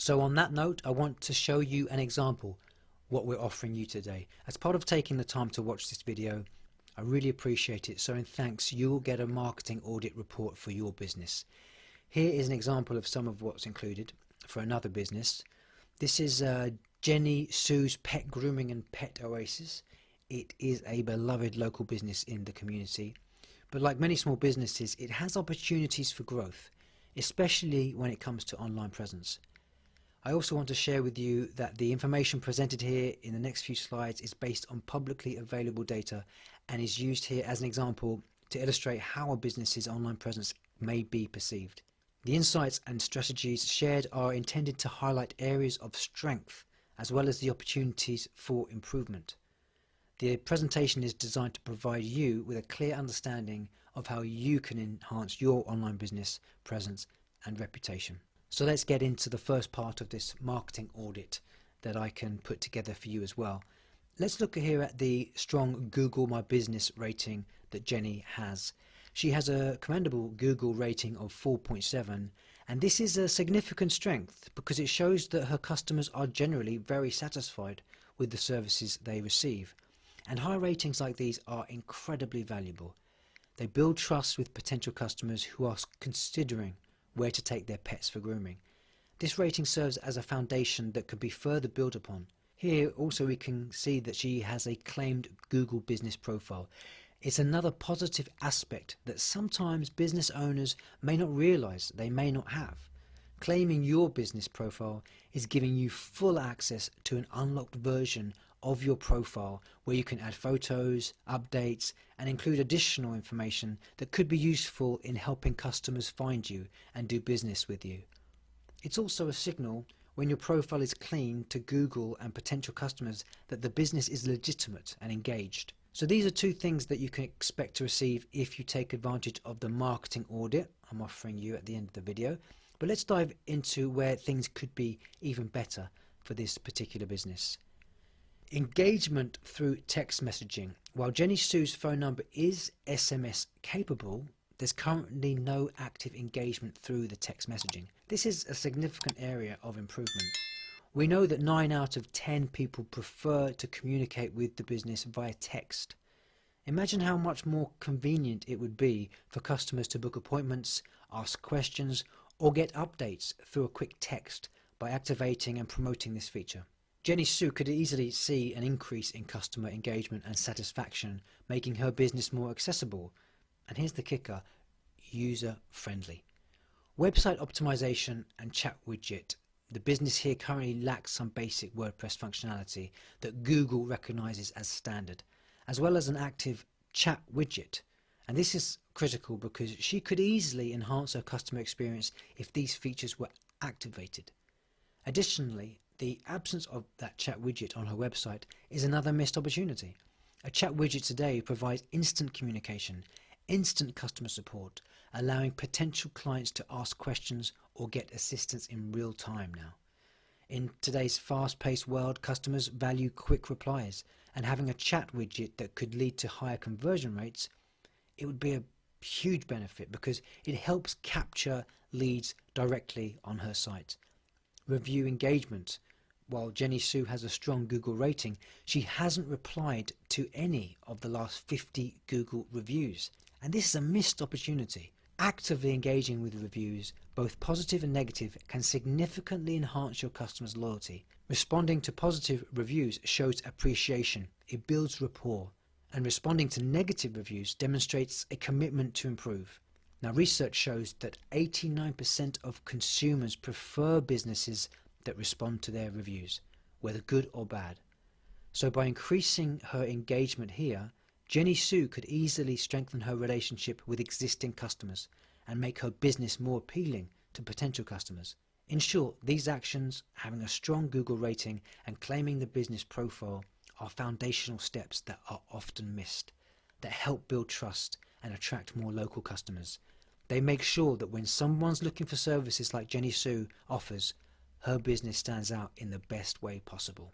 So on that note, I want to show you an example what we're offering you today. As part of taking the time to watch this video, I really appreciate it. So in thanks, you'll get a marketing audit report for your business. Here is an example of some of what's included for another business. This is Jenny Sue's Pet Grooming and Pet Oasis. It is a beloved local business in the community, but like many small businesses, it has opportunities for growth, especially when it comes to online presence. I also want to share with you that the information presented here in the next few slides is based on publicly available data and is used here as an example to illustrate how a business's online presence may be perceived. The insights and strategies shared are intended to highlight areas of strength as well as the opportunities for improvement. The presentation is designed to provide you with a clear understanding of how you can enhance your online business presence and reputation. So let's get into the first part of this marketing audit that I can put together for you as well. Let's look here at the strong Google My Business rating that Jenny has. She has a commendable Google rating of 4.7, and this is a significant strength because it shows that her customers are generally very satisfied with the services they receive. And high ratings like these are incredibly valuable. They build trust with potential customers who are considering where to take their pets for grooming. This rating serves as a foundation that could be further built upon. Here also we can see that she has a claimed Google business profile. It's another positive aspect that sometimes business owners may not realize they may not have. Claiming your business profile is giving you full access to an unlocked version of your profile where you can add photos, updates, and include additional information that could be useful in helping customers find you and do business with you. It's also a signal when your profile is clean to Google and potential customers that the business is legitimate and engaged. So these are two things that you can expect to receive if you take advantage of the marketing audit I'm offering you at the end of the video. But let's dive into where things could be even better for this particular business. Engagement through text messaging. While Jenny Sue's phone number is SMS capable, there's currently no active engagement through the text messaging. This is a significant area of improvement. We know that 9 out of 10 people prefer to communicate with the business via text. Imagine how much more convenient it would be for customers to book appointments, ask questions, or get updates through a quick text by activating and promoting this feature. Jenny Sue could easily see an increase in customer engagement and satisfaction, making her business more accessible. And here's the kicker: user-friendly. Website optimization and chat widget. The business here currently lacks some basic WordPress functionality that Google recognizes as standard, as well as an active chat widget. And this is critical because she could easily enhance her customer experience if these features were activated. Additionally, the absence of that chat widget on her website is another missed opportunity. A chat widget today provides instant communication, instant customer support, allowing potential clients to ask questions or get assistance in real time now. In today's fast-paced world, customers value quick replies, and having a chat widget that could lead to higher conversion rates, it would be a huge benefit because it helps capture leads directly on her site. Review engagement. While Jenny Sue has a strong Google rating, she hasn't replied to any of the last 50 Google reviews. And this is a missed opportunity. Actively engaging with reviews, both positive and negative, can significantly enhance your customers' loyalty. Responding to positive reviews shows appreciation, it builds rapport, and responding to negative reviews demonstrates a commitment to improve. Now, research shows that 89% of consumers prefer businesses that respond to their reviews, whether good or bad. So by increasing her engagement here, Jenny Sue could easily strengthen her relationship with existing customers and make her business more appealing to potential customers. In short, these actions, having a strong Google rating and claiming the business profile, are foundational steps that are often missed, that help build trust and attract more local customers. They make sure that when someone's looking for services like Jenny Sue offers, her business stands out in the best way possible.